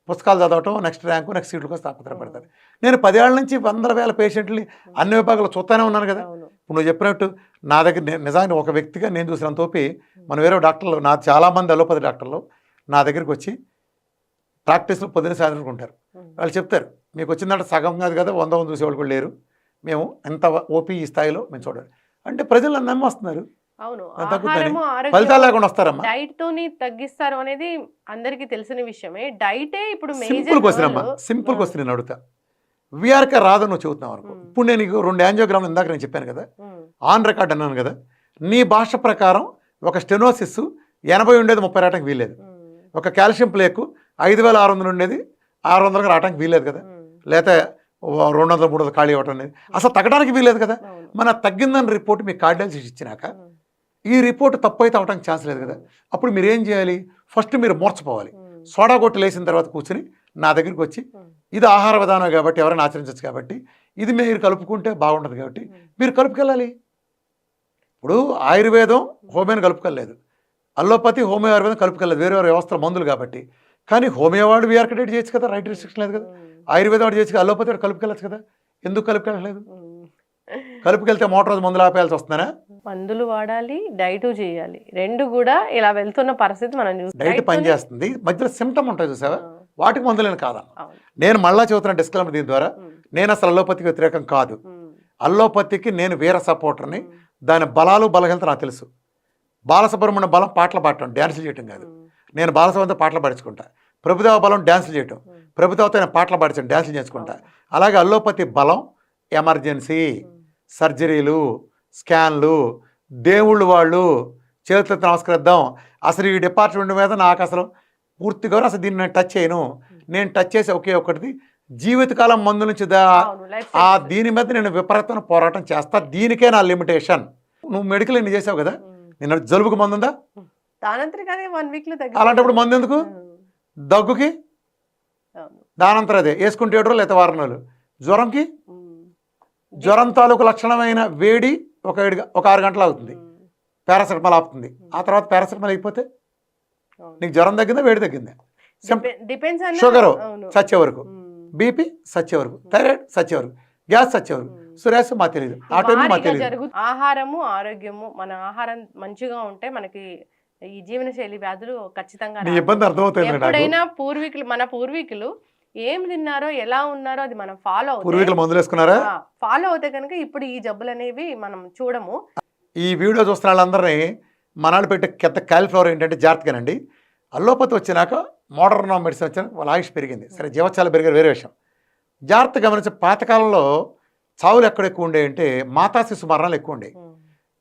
పుస్తకాలు చదవటం, నెక్స్ట్ ర్యాంకు, నెక్స్ట్ సీట్ల కోసం తాపత్రపడతారు. నేను 10 ఏళ్ళ నుంచి 100,000 పేషెంట్ని అన్ని విభాగాలు చూస్తూనే ఉన్నాను కదా. ఇప్పుడు నువ్వు చెప్పినట్టు నా దగ్గర నిజానికి ఒక వ్యక్తిగా నేను చూసినంత తోపి మన వేరే డాక్టర్లు, నా చాలామంది అలోపతి డాక్టర్లు నా దగ్గరికి వచ్చి ప్రాక్టీస్లో పొద్దున సాయంత్రం ఉంటారు. వాళ్ళు చెప్తారు, మీకు వచ్చిందంటే సగం కాదు కదా, 100 చూసేవాళ్ళు కూడా లేరు, మేము ఎంత ఓపీ ఈ స్థాయిలో మేము చూడాలి అంటే ప్రజలు నన్ను నమ్మొస్తున్నారు. అవును. ఫలితాలు లేకుండా వస్తారమ్మా. డైట్ తోని తగ్గిస్తారు అనేది అందరికీ తెలిసిన విషయమే. డైటే ఇప్పుడు సింపుల్ క్వశ్చన్ అమ్మా, సింపుల్ క్వశ్చన్ నేను అడుగుతా. విఆర్కే రాదని నువ్వు చెబుతున్నావు అనుకో. ఇప్పుడు నేను 2 యాంజియోగ్రామ్ ఇందాక నేను చెప్పాను కదా, ఆన్ రికార్డ్ అన్నాను కదా. నీ భాష ప్రకారం ఒక స్టెనోసిస్ 80 ఉండేది 30 రావడానికి వీల్లేదు. ఒక కాల్షియం ప్లేకు 5,600 ఉండేది 600గా రావడానికి వీల్లేదు కదా. లేకపోతే 200-300 ఖాళీ అవ్వటం అనేది అసలు తగ్గడానికి వీల్లేదు కదా. మన తగ్గిందని రిపోర్ట్ మీకు కార్డియాలజిస్ట్ ఇచ్చినాక ఈ రిపోర్ట్ తప్పు అయితే అవడానికి ఛాన్స్ లేదు కదా. అప్పుడు మీరు ఏం చేయాలి? ఫస్ట్ మీరు మోర్చపోవాలి. సోడా కొట్టు లేసిన తర్వాత కూర్చుని నా దగ్గరికి వచ్చి, ఇది ఆహార విధానం కాబట్టి ఎవరైనా ఆచరించవచ్చు కాబట్టి ఇది మీరు కలుపుకుంటే బాగుంటుంది కాబట్టి మీరు కలుపుకెళ్ళాలి. ఇప్పుడు ఆయుర్వేదం హోమియోని కలుపుకెళ్ళలేదు, అల్లోపతి హోమియో ఆయుర్వేదం కలుపుకెళ్ళలేదు, వేరే వేరే వ్యవస్థల మందులు కాబట్టి. కానీ హోమియో వాడు వీఆర్కే డైట్ చేయొచ్చు కదా, రైట్ రిస్ట్రిక్షన్ లేదు కదా. ఆయుర్వేదం వాడు చేయొచ్చు కదా, అల్లోపతి వాడు కలుపుకెళ్ళచ్చు కదా. ఎందుకు కలుపుకెళ్ళలేదు? కలుపుకెళ్తే మోటార్ మందులు ఆపేయాల్సి వస్తుందనా? మందులు వాడాలి, డైట్ చేయాలి, రెండు కూడా ఇలా వెళ్తున్న పరిస్థితి మనం చూస్తాం. డైట్ పనిచేస్తుంది, మధ్యలో సిమ్టమ్ ఉంటాయి చూసావా, వాటికి మందులేని కాదా. నేను మళ్ళా చెబుతున్న డిస్క్లైమర్ దీని ద్వారా, నేను అసలు అల్లోపతికి వ్యతిరేకం కాదు. అల్లోపతికి నేను వీర సపోర్టర్ని. దాని బలాలు బలహీనత నాకు తెలుసు. బాలసుబ్రహ్మణ్య బలం పాటలు పాడటం, డ్యాన్సులు చేయటం కాదు. నేను బాలసుబ్రహ్మణ్యం పాటలు పాడించుకుంటా. ప్రభుదేవ బలం డ్యాన్సులు చేయటం, ప్రభుదేవతో నేను పాటలు పాడించాను, డ్యాన్సులు చేసుకుంటా. అలాగే అల్లోపతి బలం ఎమర్జెన్సీ, సర్జరీలు, స్కాన్లు, దేవుళ్ళు వాళ్ళు చేతులతో నమస్కరిద్దాం. అసలు ఈ డిపార్ట్మెంట్ మీద నాకు అసలు పూర్తిగా అసలు దీన్ని నేను టచ్ చేయను. నేను టచ్ చేసే ఒకే ఒకటిది జీవితకాలం మందు నుంచి దీని మీద నేను విపరీతమైన పోరాటం చేస్తా. దీనికే నా లిమిటేషన్. నువ్వు మెడికల్ ఎన్ని చేసావు కదా, నేను జలుబుకి మందు ఉందా? అలాంటప్పుడు మందు ఎందుకు? దగ్గుకి దానంతరం అదే వేసుకుంటే 7 రోజులు లేకపోతే 4 నెలలు. జ్వరంకి జ్వరం తాలూకు లక్షణమైన వేడి ఒక 6 గంటలు అవుతుంది, పారాసెటమాల్ ఆపుతుంది. ఆ తర్వాత పారాసెటమాల్ అయిపోతే నీకు జ్వరం తగ్గిందా, వేడి తగ్గిందా? షుగర్ సచ్చే వరకు, బీపీ సచ్చే వరకు, థైరాయిడ్ సచ్చే వరకు, గ్యాస్ సచ్చే వరకు, సురేష్ మాకు తెలియదు. ఆ టైం మాకు తెలియదు. ఆహారము, ఆరోగ్యము, మన ఆహారం మంచిగా ఉంటే మనకి ఈ జీవనశైలి వ్యాధులు ఖచ్చితంగా ఇబ్బంది అర్థమవుతుంది. ఎప్పుడైనా మన పూర్వీకులు ఏం తిన్నారో, ఎలా ఉన్నారో అది మనం ఫాలో పూర్వీకులు మందులు వేసుకున్నారా, ఫాలో అవుతే కనుక ఇప్పుడు ఈ జబ్బులు అనేవి మనం చూడము. ఈ వీడియో చూస్తున్న వాళ్ళందరినీ మనాడు పెట్టే కొత్త కాలిఫ్లవర్ ఏంటంటే జాగ్రత్తగానండి. అల్లోపతి వచ్చినాక మోడర్న్ మెడిసిన్ వచ్చినాక వాళ్ళ ఆయుష్ పెరిగింది, సరే జీవచాలు పెరిగారు వేరే విషయం. జాగ్రత్త గమనించే పాతకాలంలో చావులు ఎక్కడ ఎక్కువ ఉండేవి అంటే మాతా శిశు మరణాలు ఎక్కువ ఉండేవి.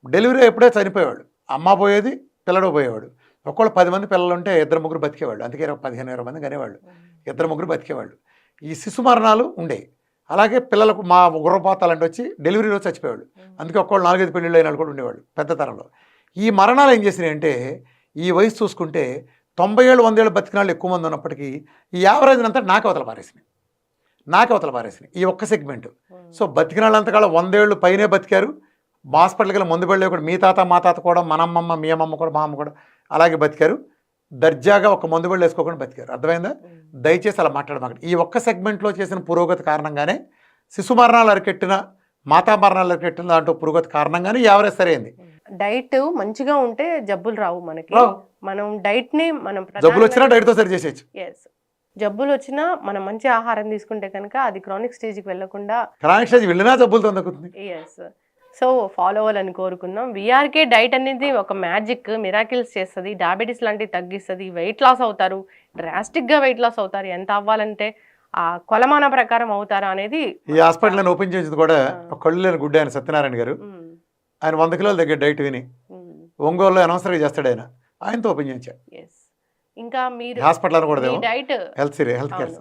డెలివరీ ఎప్పుడే చనిపోయేవాడు, అమ్మ పోయేది, పిల్లడు పోయేవాడు. ఒక్కళ్ళు 10 మంది పిల్లలు ఉంటే 2-3 బతికేవాళ్ళు, అందుకే 15-20 మంది కనేవాళ్ళు, 2-3 బతికేవాళ్ళు. ఈ శిశు మరణాలు ఉండేవి. అలాగే పిల్లలకు మా గుర్రపాతాలంటే వచ్చి డెలివరీలో చచ్చిపోయేవాళ్ళు, అందుకే ఒక్కళ్ళు 4-5 పెళ్ళిళ్ళు అయిన వాళ్ళు కూడా ఉండేవాళ్ళు పెద్ద తరంలో. ఈ మరణాలు ఏం చేసినాయి అంటే, ఈ వయసు చూసుకుంటే 90 ఏళ్ళు 100 ఏళ్ళు బతికిన వాళ్ళు ఎక్కువ మంది ఉన్నప్పటికీ ఈ యావరేజ్ అంతా నాకవతల పారేసినాయి ఈ ఒక్క సెగ్మెంట్. సో బతికిన వాళ్ళంతకాలం 100 ఏళ్ళు పైనే బతికారు. హాస్పిటల్కి వెళ్ళి మందు పడలేవు కూడా, మీ తాత మా తాత కూడా, మన అమ్మమ్మ మీ అమ్మమ్మ కూడా, మా అమ్మ కూడా అలాగే బతికారు. దర్జాగా ఒక మందు పళ్ళు వేసుకోకుండా బతికారు. అర్థమైందా? దయచేసి అలా మాట్లాడమాకండి. ఈ ఒక్క సెగ్మెంట్లో చేసిన పురోగతి కారణంగానే శిశు మరణాలు అరికెట్టిన మాతా మరణాలకు నెట్టిన దాంట్లో పురుగతి కారణంగానే యావరేజ్ సరైంది. డైట్ మంచిగా ఉంటే జబ్బులు రావు మనకి. రావు. మనం డైట్ ని మనం జబ్బులు వచ్చినా డైట్తో సరి చేసేయచ్చు. ఎస్, జబ్బులు వచ్చినా మనం మంచి ఆహారం తీసుకుంటే కనుక అది క్రానిక్ స్టేజ్కి వెళ్లకుండా క్రానిక్ స్టేజ్ వెళ్ళినా జబ్బులతో తగ్గుతుంది. ఎస్. సో ఫాలో అవ్వాలని కోరుకుందాం. విఆర్కే డైట్ అనేది ఒక మ్యాజిక్, మిరాకిల్స్ చేస్తుంది, డయాబెటీస్ లాంటివి తగ్గిస్తుంది, వెయిట్ లాస్ అవుతారు, డ్రాస్టిక్గా వెయిట్ లాస్ అవుతారు. ఎంత అవ్వాలంటే ఆ కొలమాన ప్రకారం అవుతారా అనేది. ఈ హాస్పిటల్ ఓపెన్ చేసింది కూడా ఒక కళ్ళు లేని గుడ్డ ఆయన సత్యనారాయణ గారు. ఆయన 100 కిలోల దగ్గర డైట్ విని ఒంగోలులో అనవసరంగా చేస్తాడు ఆయన. ఆయనతో ఓపెన్ చేయించాడు. ఇంకా మీరు హాస్పిటల్ కూడా మీ డైట్ హెల్త్ కేర్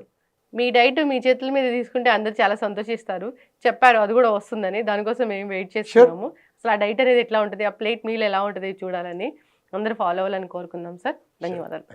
మీ డైట్ మీ చేతుల మీద తీసుకుంటే అందరు చాలా సంతోషిస్తారు. చెప్పారు అది కూడా వస్తుందని, దానికోసం మేము వెయిట్ చేస్తున్నాము. అసలు ఆ డైట్ అనేది ఎట్లా ఉంటుంది, ఆ ప్లేట్ మీల్ ఎలా ఉంటుంది చూడాలని అందరూ ఫాలో అవ్వాలని కోరుకుందాం సార్. ధన్యవాదాలు.